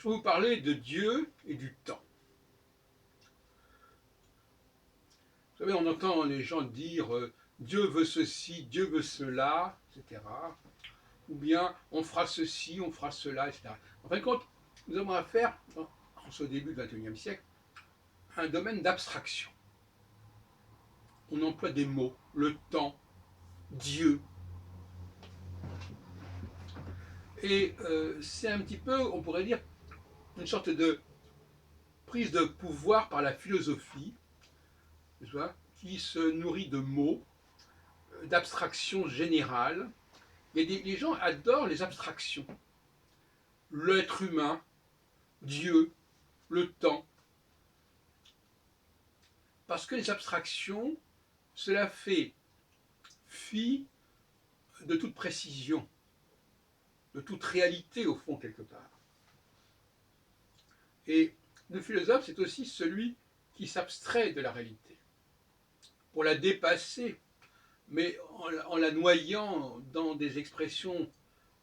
vais vous parler de Dieu et du temps. Vous savez, on entend les gens dire Dieu veut ceci, Dieu veut cela, etc. Ou bien on fera ceci, on fera cela, etc. En fin de compte, nous avons affaire, en ce début du XXIe siècle, à un domaine d'abstraction. On emploie des mots, le temps, Dieu. Et c'est un petit peu, on pourrait dire, une sorte de prise de pouvoir par la philosophie, qui se nourrit de mots, d'abstractions générales. Les gens adorent les abstractions. L'être humain, Dieu, le temps. Parce que les abstractions, cela fait fi de toute précision, de toute réalité au fond quelque part. Et le philosophe, c'est aussi celui qui s'abstrait de la réalité, pour la dépasser, mais en la noyant dans des expressions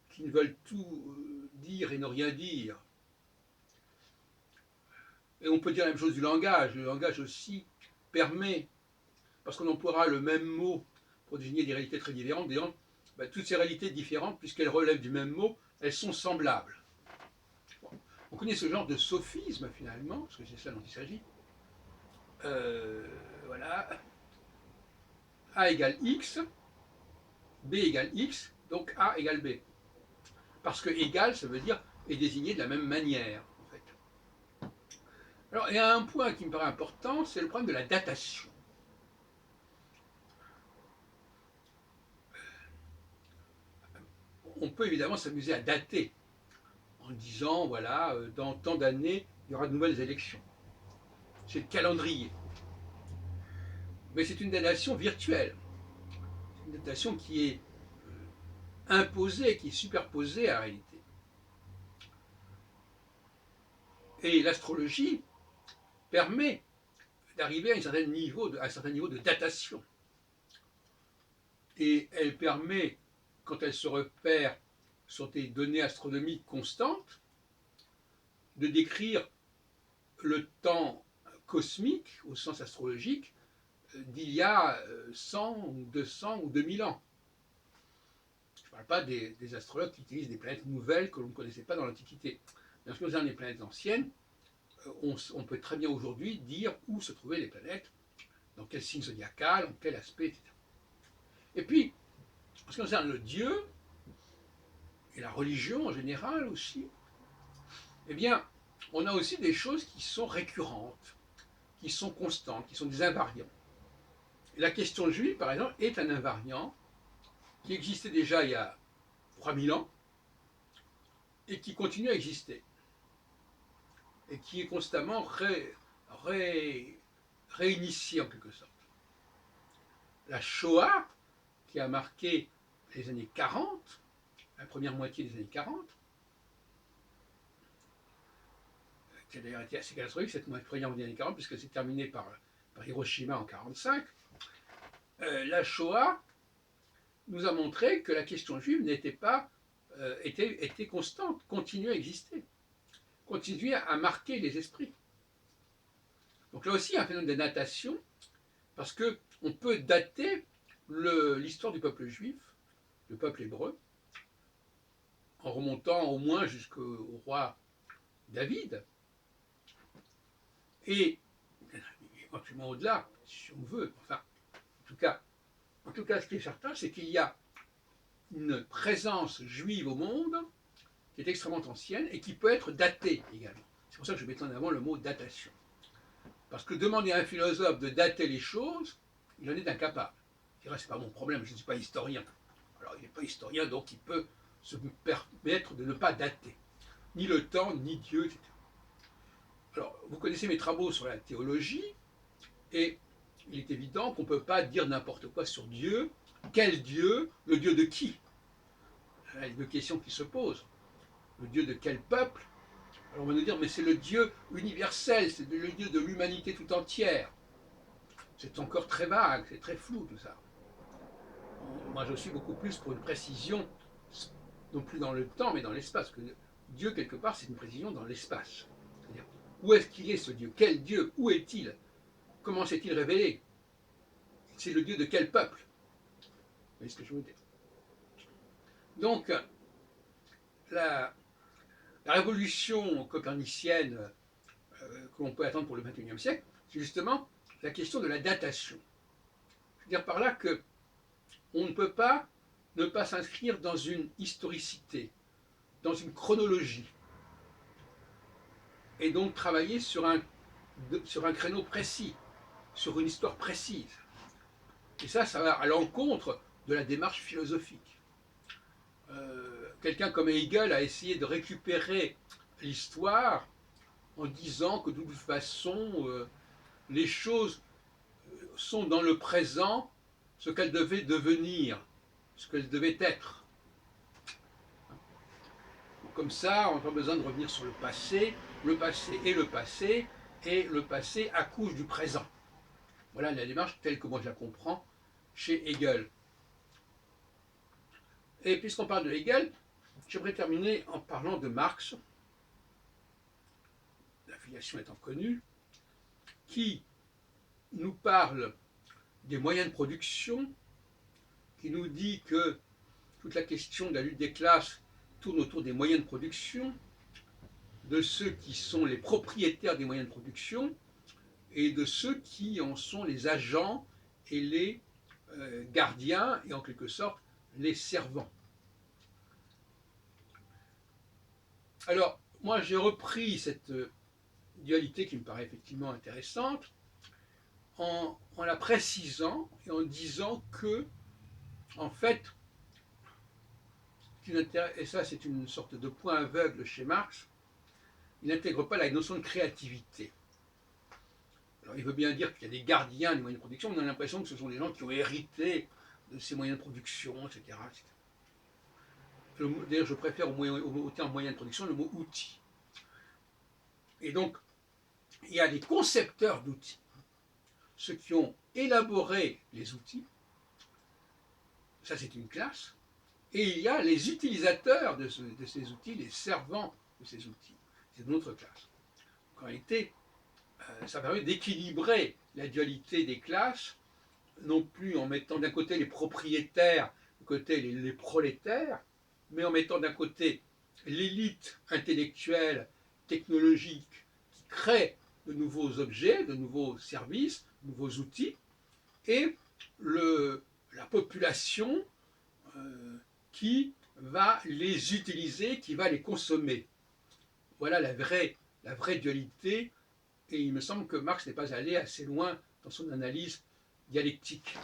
qui ne veulent tout dire et ne rien dire. Et on peut dire la même chose du langage. Le langage aussi permet, parce qu'on emploiera le même mot pour désigner des réalités très différentes, disons, toutes ces réalités différentes, puisqu'elles relèvent du même mot, elles sont semblables. Bon. On connaît ce genre de sophisme finalement, parce que c'est ça dont il s'agit. Voilà. A égale X, B égale X, donc A égale B. Parce que égal, ça veut dire est désigné de la même manière, en fait. Alors, il y a un point qui me paraît important, c'est le problème de la datation. On peut évidemment s'amuser à dater, en disant, voilà, dans tant d'années, il y aura de nouvelles élections. C'est le calendrier. Mais c'est une datation virtuelle. C'est une datation qui est imposée, qui est superposée à la réalité. Et l'astrologie permet d'arriver à un certain niveau de datation. Et elle permet, quand elle se repère sur des données astronomiques constantes, de décrire le temps cosmique, au sens astrologique, d'il y a 100 ou 200 ou 2000 ans. Je ne parle pas des astrologues qui utilisent des planètes nouvelles que l'on ne connaissait pas dans l'Antiquité. Mais en ce qui concerne les planètes anciennes, on peut très bien aujourd'hui dire où se trouvaient les planètes, dans quel signe zodiacal, en quel aspect, etc. Et puis, en ce qui concerne le Dieu, et la religion en général aussi, eh bien, on a aussi des choses qui sont récurrentes, qui sont constantes, qui sont des invariants. Et la question juive, par exemple, est un invariant qui existait déjà il y a 3000 ans et qui continue à exister et qui est constamment réinitié en quelque sorte. La Shoah, qui a marqué les années 40, la première moitié des années 40, qui a d'ailleurs été assez catastrophique, cette première moitié des années 40, puisque c'est terminé par Hiroshima en 1945, la Shoah nous a montré que la question juive n'était pas était constante, continuait à exister, continuait à marquer les esprits. Donc là aussi, il y a un phénomène de datation, parce qu'on peut dater l'histoire du peuple juif, le peuple hébreu, en remontant au moins jusqu'au roi David, et éventuellement au-delà, si on veut. Enfin, en tout cas, ce qui est certain, c'est qu'il y a une présence juive au monde qui est extrêmement ancienne et qui peut être datée également. C'est pour ça que je mets en avant le mot datation. Parce que demander à un philosophe de dater les choses, il en est incapable. Il dirait, c'est pas mon problème, je ne suis pas historien. Alors il n'est pas historien, donc il peut se permettre de ne pas dater. Ni le temps, ni Dieu, etc. Alors, vous connaissez mes travaux sur la théologie, et il est évident qu'on ne peut pas dire n'importe quoi sur Dieu. Quel Dieu? Le Dieu de qui? Il y a deux questions qui se posent. Le Dieu de quel peuple? Alors on va nous dire, mais c'est le Dieu universel, c'est le Dieu de l'humanité tout entière. C'est encore très vague, c'est très flou tout ça. Moi je suis beaucoup plus pour une précision, non plus dans le temps, mais dans l'espace. Que Dieu, quelque part, c'est une précision dans l'espace. C'est-à-dire, où est-ce qu'il est ce Dieu? Quel Dieu? Où est-il? Comment s'est-il révélé? C'est le Dieu de quel peuple? Vous voyez ce que je veux dire? Donc, la révolution copernicienne que l'on peut attendre pour le XXIe siècle, c'est justement la question de la datation. Je veux dire par là que on ne peut pas ne pas s'inscrire dans une historicité, dans une chronologie, et donc travailler sur un créneau précis, sur une histoire précise. Et ça va à l'encontre de la démarche philosophique. Quelqu'un comme Hegel a essayé de récupérer l'histoire en disant que de toute façon, les choses sont dans le présent ce qu'elles devaient devenir, ce qu'elles devaient être. Comme ça, on n'a pas besoin de revenir sur le passé est le passé, et le passé accouche du présent. Voilà la démarche telle que moi je la comprends chez Hegel. Et puisqu'on parle de Hegel, j'aimerais terminer en parlant de Marx, la filiation étant connue, qui nous parle des moyens de production, qui nous dit que toute la question de la lutte des classes tourne autour des moyens de production, de ceux qui sont les propriétaires des moyens de production et de ceux qui en sont les agents et les gardiens et en quelque sorte les servants. Alors, moi j'ai repris cette dualité qui me paraît effectivement intéressante en la précisant et en disant que, en fait, et ça c'est une sorte de point aveugle chez Marx, il n'intègre pas la notion de créativité. Alors il veut bien dire qu'il y a des gardiens des moyens de production, mais on a l'impression que ce sont des gens qui ont hérité de ces moyens de production, etc. D'ailleurs, je préfère au terme moyen de production le mot outil. Et donc, il y a les concepteurs d'outils, ceux qui ont élaboré les outils, ça c'est une classe, et il y a les utilisateurs de ces outils, les servants de ces outils, c'est une autre classe. En réalité, ça permet d'équilibrer la dualité des classes, non plus en mettant d'un côté les propriétaires, d'un côté les prolétaires, mais en mettant d'un côté l'élite intellectuelle, technologique, qui crée de nouveaux objets, de nouveaux services, de nouveaux outils, et la population qui va les utiliser, qui va les consommer. Voilà la vraie dualité, et il me semble que Marx n'est pas allé assez loin dans son analyse dialectique.